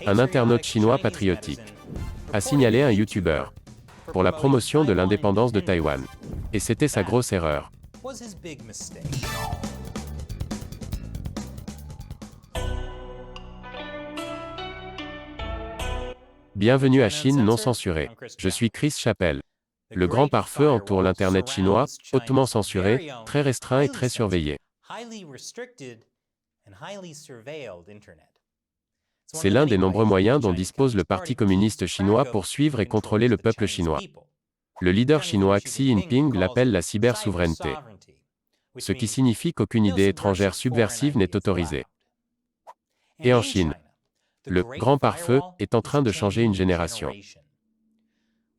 Un internaute chinois patriotique a signalé un youtubeur pour la promotion de l'indépendance de Taïwan. Et c'était sa grosse erreur. Bienvenue à Chine non censurée. Je suis Chris Chappell. Le grand pare-feu entoure l'Internet chinois, hautement censuré, très restreint et très surveillé. C'est l'un des nombreux moyens dont dispose le Parti communiste chinois pour suivre et contrôler le peuple chinois. Le leader chinois Xi Jinping l'appelle la cyber-souveraineté, ce qui signifie qu'aucune idée étrangère subversive n'est autorisée. Et en Chine, le grand pare-feu est en train de changer une génération.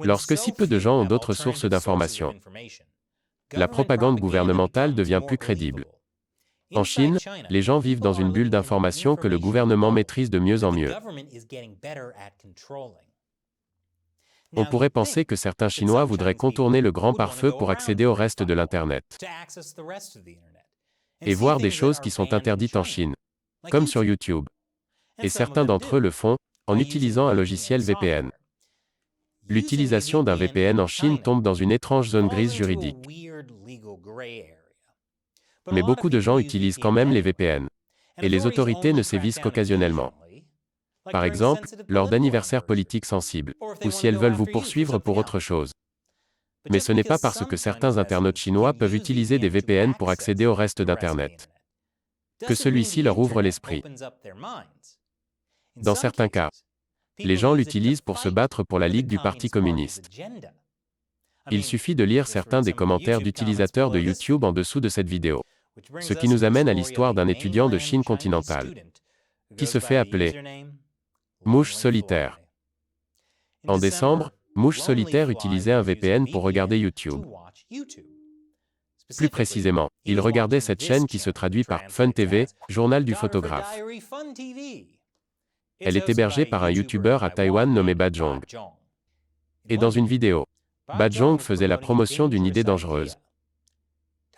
Lorsque si peu de gens ont d'autres sources d'informations, la propagande gouvernementale devient plus crédible. En Chine, les gens vivent dans une bulle d'information que le gouvernement maîtrise de mieux en mieux. On pourrait penser que certains Chinois voudraient contourner le grand pare-feu pour accéder au reste de l'Internet et voir des choses qui sont interdites en Chine, comme sur YouTube. Et certains d'entre eux le font en utilisant un logiciel VPN. L'utilisation d'un VPN en Chine tombe dans une étrange zone grise juridique. Mais beaucoup de gens utilisent quand même les VPN. Et les autorités ne sévissent qu'occasionnellement. Par exemple, lors d'anniversaires politiques sensibles, ou si elles veulent vous poursuivre pour autre chose. Mais ce n'est pas parce que certains internautes chinois peuvent utiliser des VPN pour accéder au reste d'Internet que celui-ci leur ouvre l'esprit. Dans certains cas, les gens l'utilisent pour se battre pour la Ligue du Parti communiste. Il suffit de lire certains des commentaires d'utilisateurs de YouTube en dessous de cette vidéo. Ce qui nous amène à l'histoire d'un étudiant de Chine continentale, qui se fait appeler Mouche Solitaire. En décembre, Mouche Solitaire utilisait un VPN pour regarder YouTube. Plus précisément, il regardait cette chaîne qui se traduit par Fun TV, journal du photographe. Elle est hébergée par un YouTuber à Taïwan nommé Bajong. Et dans une vidéo, Bajong faisait la promotion d'une idée dangereuse: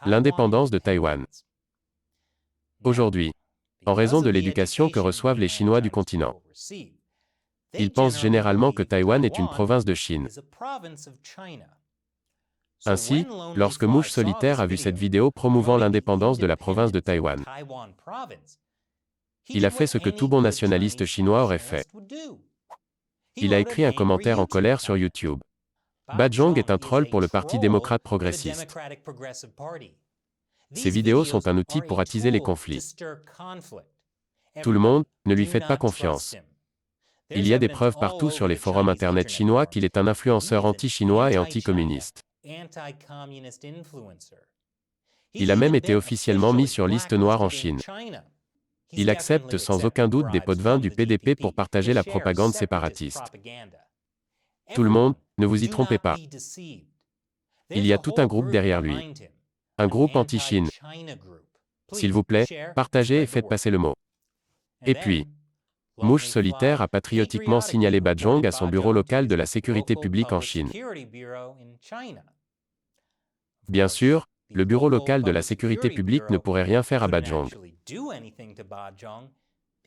l'indépendance de Taïwan. Aujourd'hui, en raison de l'éducation que reçoivent les Chinois du continent, ils pensent généralement que Taïwan est une province de Chine. Ainsi, lorsque Mouche Solitaire a vu cette vidéo promouvant l'indépendance de la province de Taïwan, il a fait ce que tout bon nationaliste chinois aurait fait. Il a écrit un commentaire en colère sur YouTube. Bajong est un troll pour le Parti démocrate progressiste. Ces vidéos sont un outil pour attiser les conflits. Tout le monde, ne lui faites pas confiance. Il y a des preuves partout sur les forums internet chinois qu'il est un influenceur anti-chinois et anti-communiste. Il a même été officiellement mis sur liste noire en Chine. Il accepte sans aucun doute des pots de vin du PDP pour partager la propagande séparatiste. Tout le monde, ne vous y trompez pas. Il y a tout un groupe derrière lui. Un groupe anti-Chine. S'il vous plaît, partagez et faites passer le mot. Et puis, Mouche Solitaire a patriotiquement signalé Bajong à son bureau local de la sécurité publique en Chine. Bien sûr, le bureau local de la sécurité publique ne pourrait rien faire à Bajong,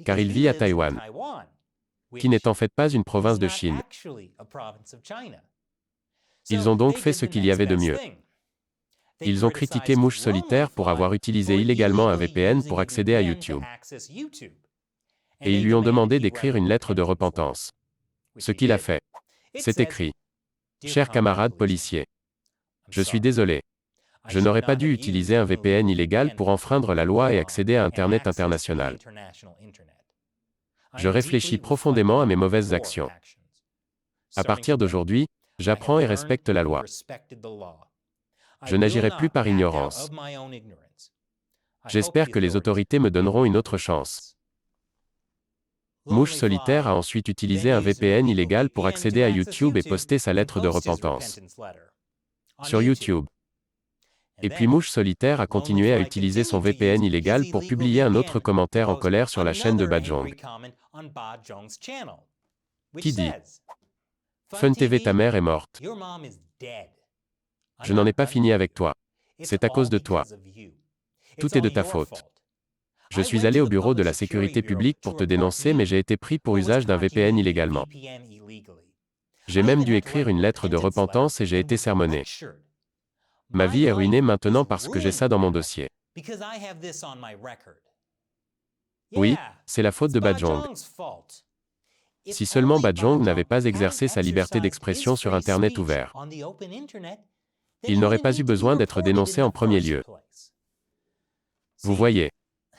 car il vit à Taïwan, qui n'est en fait pas une province de Chine. Ils ont donc fait ce qu'il y avait de mieux. Ils ont critiqué Mouche Solitaire pour avoir utilisé illégalement un VPN pour accéder à YouTube. Et ils lui ont demandé d'écrire une lettre de repentance. Ce qu'il a fait. C'est écrit: Chers camarades policiers, je suis désolé. Je n'aurais pas dû utiliser un VPN illégal pour enfreindre la loi et accéder à Internet international. Je réfléchis profondément à mes mauvaises actions. À partir d'aujourd'hui, j'apprends et respecte la loi. Je n'agirai plus par ignorance. J'espère que les autorités me donneront une autre chance. Mouche Solitaire a ensuite utilisé un VPN illégal pour accéder à YouTube et poster sa lettre de repentance sur YouTube. Et puis Mouche Solitaire a continué à utiliser son VPN illégal pour publier un autre commentaire en colère sur la chaîne de Bajong, qui dit: Fun TV, ta mère est morte. Je n'en ai pas fini avec toi. C'est à cause de toi. Tout est de ta faute. Je suis allé au bureau de la sécurité publique pour te dénoncer, mais j'ai été pris pour usage d'un VPN illégalement. J'ai même dû écrire une lettre de repentance et j'ai été sermonné. Ma vie est ruinée maintenant parce que j'ai ça dans mon dossier. Oui, c'est la faute de Bajong. Si seulement Bajong n'avait pas exercé sa liberté d'expression sur Internet ouvert, il n'aurait pas eu besoin d'être dénoncé en premier lieu. Vous voyez,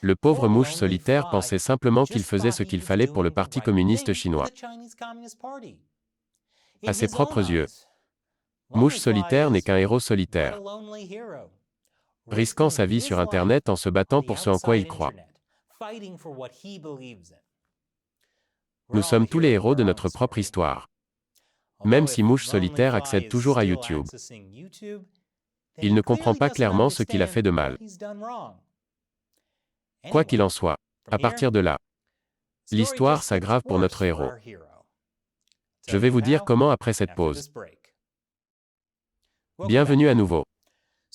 le pauvre mouche solitaire pensait simplement qu'il faisait ce qu'il fallait pour le Parti communiste chinois. À ses propres yeux, mouche solitaire n'est qu'un héros solitaire, risquant sa vie sur Internet en se battant pour ce en quoi il croit. Nous sommes tous les héros de notre propre histoire. Même si Mouche Solitaire accède toujours à YouTube, il ne comprend pas clairement ce qu'il a fait de mal. Quoi qu'il en soit, à partir de là, l'histoire s'aggrave pour notre héros. Je vais vous dire comment après cette pause. Bienvenue à nouveau.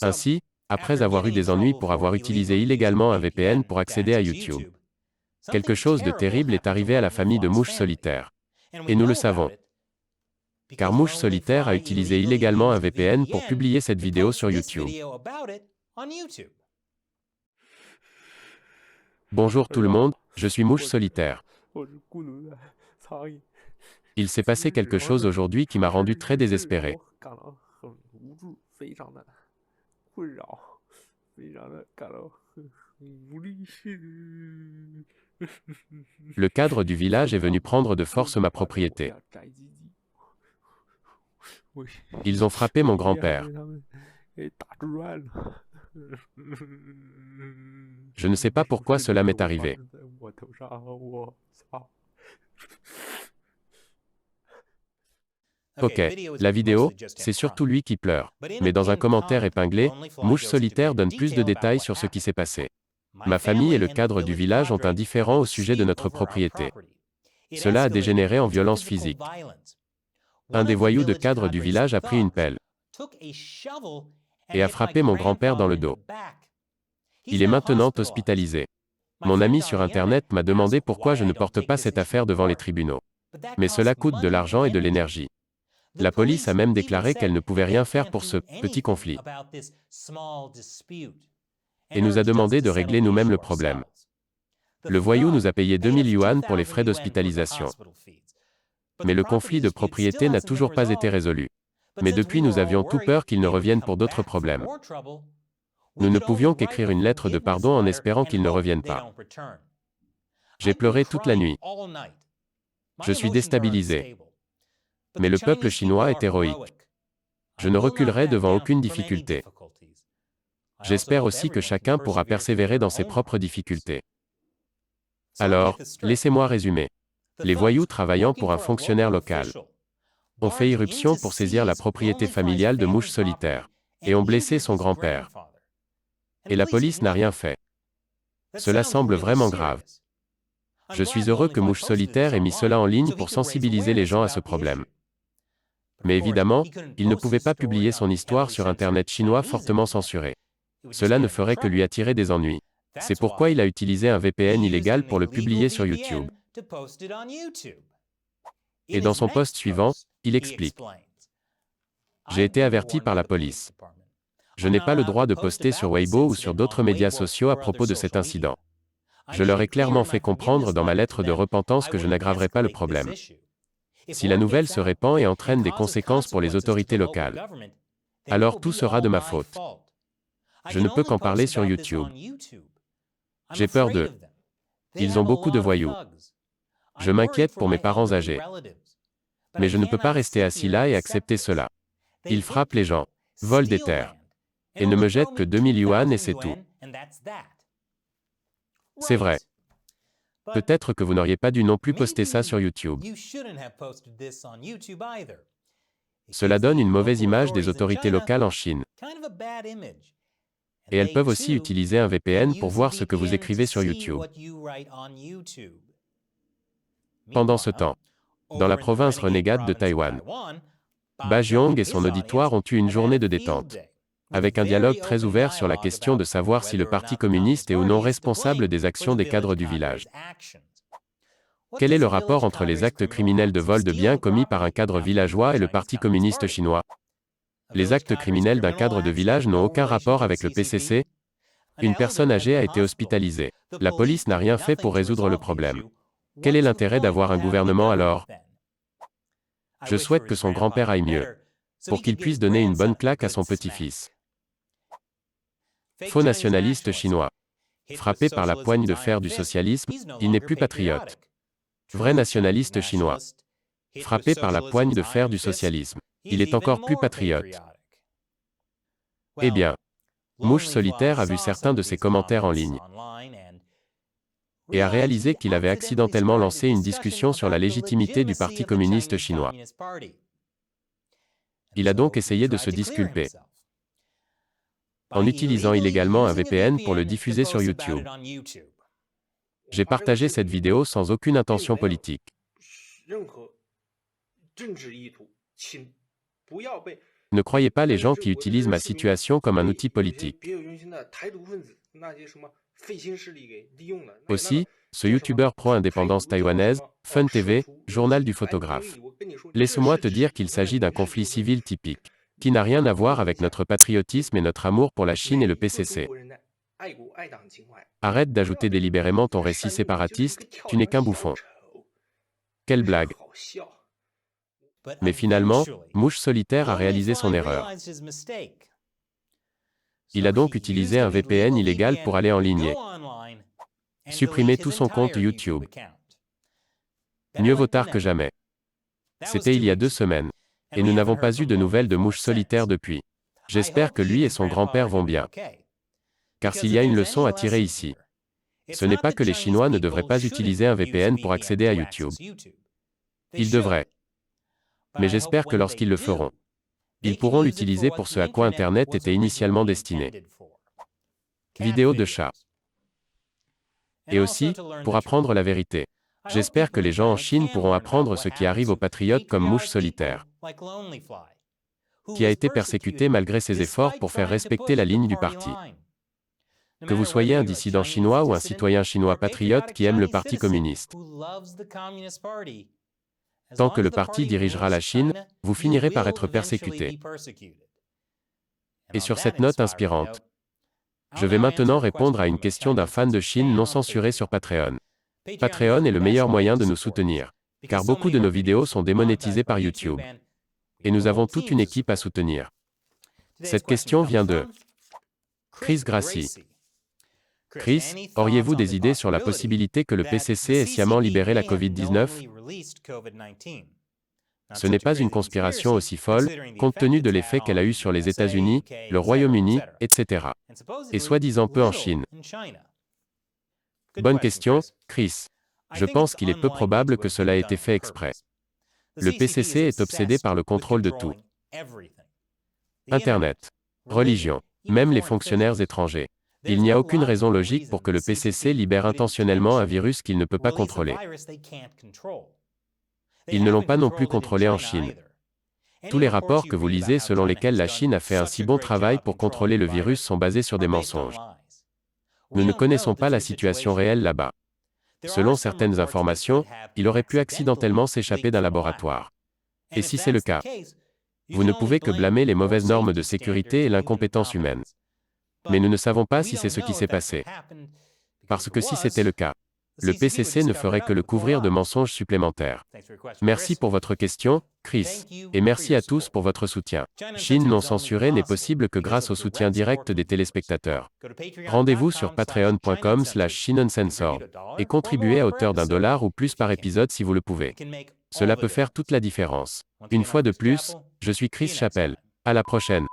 Ainsi, après avoir eu des ennuis pour avoir utilisé illégalement un VPN pour accéder à YouTube, quelque chose de terrible est arrivé à la famille de Mouche Solitaire. Et nous le savons. Car Mouche Solitaire a utilisé illégalement un VPN pour publier cette vidéo sur YouTube. Bonjour tout le monde, je suis Mouche Solitaire. Il s'est passé quelque chose aujourd'hui qui m'a rendu très désespéré. Le cadre du village est venu prendre de force ma propriété. Ils ont frappé mon grand-père. Je ne sais pas pourquoi cela m'est arrivé. Ok, la vidéo, c'est surtout lui qui pleure. Mais dans un commentaire épinglé, Mouche Solitaire donne plus de détails sur ce qui s'est passé. Ma famille et le cadre du village ont un différend au sujet de notre propriété. Cela a dégénéré en violence physique. Un des voyous de cadre du village a pris une pelle et a frappé mon grand-père dans le dos. Il est maintenant hospitalisé. Mon ami sur Internet m'a demandé pourquoi je ne porte pas cette affaire devant les tribunaux. Mais cela coûte de l'argent et de l'énergie. La police a même déclaré qu'elle ne pouvait rien faire pour ce petit conflit et nous a demandé de régler nous-mêmes le problème. Le voyou nous a payé 2000 yuan pour les frais d'hospitalisation. Mais le conflit de propriété n'a toujours pas été résolu. Mais depuis nous avions tout peur qu'il ne revienne pour d'autres problèmes. Nous ne pouvions qu'écrire une lettre de pardon en espérant qu'il ne revienne pas. J'ai pleuré toute la nuit. Je suis déstabilisé. Mais le peuple chinois est héroïque. Je ne reculerai devant aucune difficulté. J'espère aussi que chacun pourra persévérer dans ses propres difficultés. Alors, laissez-moi résumer. Les voyous travaillant pour un fonctionnaire local ont fait irruption pour saisir la propriété familiale de Mouche Solitaire et ont blessé son grand-père. Et la police n'a rien fait. Cela semble vraiment grave. Je suis heureux que Mouche Solitaire ait mis cela en ligne pour sensibiliser les gens à ce problème. Mais évidemment, il ne pouvait pas publier son histoire sur Internet chinois fortement censuré. Cela ne ferait que lui attirer des ennuis. C'est pourquoi il a utilisé un VPN illégal pour le publier sur YouTube. Et dans son post suivant, il explique. J'ai été averti par la police. Je n'ai pas le droit de poster sur Weibo ou sur d'autres médias sociaux à propos de cet incident. Je leur ai clairement fait comprendre dans ma lettre de repentance que je n'aggraverai pas le problème. Si la nouvelle se répand et entraîne des conséquences pour les autorités locales, alors tout sera de ma faute. Je ne peux qu'en parler sur YouTube. J'ai peur d'eux. Ils ont beaucoup de voyous. Je m'inquiète pour mes parents âgés. Mais je ne peux pas rester assis là et accepter cela. Ils frappent les gens, volent des terres, et ne me jettent que 2000 yuan et c'est tout. C'est vrai. Peut-être que vous n'auriez pas dû non plus poster ça sur YouTube. Cela donne une mauvaise image des autorités locales en Chine. Et elles peuvent aussi utiliser un VPN pour voir ce que vous écrivez sur YouTube. Pendant ce temps, dans la province renégate de Taïwan, Bajong et son auditoire ont eu une journée de détente. avec un dialogue très ouvert sur la question de savoir si le Parti communiste est ou non responsable des actions des cadres du village. Quel est le rapport entre les actes criminels de vol de biens commis par un cadre villageois et le Parti communiste chinois? Les actes criminels d'un cadre de village n'ont aucun rapport avec le PCC. Une personne âgée a été hospitalisée. La police n'a rien fait pour résoudre le problème. Quel est l'intérêt d'avoir un gouvernement alors? Je souhaite que son grand-père aille mieux, pour qu'il puisse donner une bonne claque à son petit-fils. Faux nationaliste chinois. Frappé par la poigne de fer du socialisme, il n'est plus patriote. Vrai nationaliste chinois. Frappé par la poigne de fer du socialisme, il est encore plus patriote. Eh bien, Mouche Solitaire a vu certains de ses commentaires en ligne et a réalisé qu'il avait accidentellement lancé une discussion sur la légitimité du Parti communiste chinois. Il a donc essayé de se disculper en utilisant illégalement un VPN pour le diffuser sur YouTube. J'ai partagé cette vidéo sans aucune intention politique. Ne croyez pas les gens qui utilisent ma situation comme un outil politique. Aussi, ce youtubeur pro-indépendance taïwanaise, Fun TV, journal du photographe. Laisse-moi te dire qu'il s'agit d'un conflit civil typique, qui n'a rien à voir avec notre patriotisme et notre amour pour la Chine et le PCC. Arrête d'ajouter délibérément ton récit séparatiste, tu n'es qu'un bouffon. Quelle blague. Mais finalement, Mouche Solitaire a réalisé son erreur. Il a donc utilisé un VPN illégal pour aller en ligne. Supprimer tout son compte YouTube. Mieux vaut tard que jamais. C'était il y a 2 semaines. Et nous n'avons pas eu de nouvelles de Mouche Solitaire depuis. J'espère que lui et son grand-père vont bien. Car s'il y a une leçon à tirer ici, ce n'est pas que les Chinois ne devraient pas utiliser un VPN pour accéder à YouTube. Ils devraient. Mais j'espère que lorsqu'ils le feront, ils pourront l'utiliser pour ce à quoi Internet était initialement destiné. Vidéo de chat. Et aussi, pour apprendre la vérité. J'espère que les gens en Chine pourront apprendre ce qui arrive aux patriotes comme Mouche Solitaire, qui a été persécuté malgré ses efforts pour faire respecter la ligne du parti. Que vous soyez un dissident chinois ou un citoyen chinois patriote qui aime le Parti communiste. Tant que le parti dirigera la Chine, vous finirez par être persécuté. Et sur cette note inspirante, je vais maintenant répondre à une question d'un fan de Chine non censuré sur Patreon. Patreon est le meilleur moyen de nous soutenir, car beaucoup de nos vidéos sont démonétisées par YouTube. Et nous avons toute une équipe à soutenir. Cette question vient de Chris Gracie. Chris, auriez-vous des idées sur la possibilité que le PCC ait sciemment libéré la Covid-19? Ce n'est pas une conspiration aussi folle, compte tenu de l'effet qu'elle a eu sur les États-Unis, le Royaume-Uni, etc. Et soi-disant peu en Chine. Bonne question, Chris. Je pense qu'il est peu probable que cela ait été fait exprès. Le PCC est obsédé par le contrôle de tout. Internet, religion, même les fonctionnaires étrangers. Il n'y a aucune raison logique pour que le PCC libère intentionnellement un virus qu'il ne peut pas contrôler. Ils ne l'ont pas non plus contrôlé en Chine. Tous les rapports que vous lisez selon lesquels la Chine a fait un si bon travail pour contrôler le virus sont basés sur des mensonges. Nous ne connaissons pas la situation réelle là-bas. Selon certaines informations, il aurait pu accidentellement s'échapper d'un laboratoire. Et si c'est le cas, vous ne pouvez que blâmer les mauvaises normes de sécurité et l'incompétence humaine. Mais nous ne savons pas si c'est ce qui s'est passé. Parce que si c'était le cas, le PCC ne ferait que le couvrir de mensonges supplémentaires. Merci pour votre question, Chris. Et merci à tous pour votre soutien. Chine non censurée n'est possible que grâce au soutien direct des téléspectateurs. Rendez-vous sur patreon.com/ChineUncensored et contribuez à hauteur d'$1 ou plus par épisode si vous le pouvez. Cela peut faire toute la différence. Une fois de plus, je suis Chris Chappell. À la prochaine.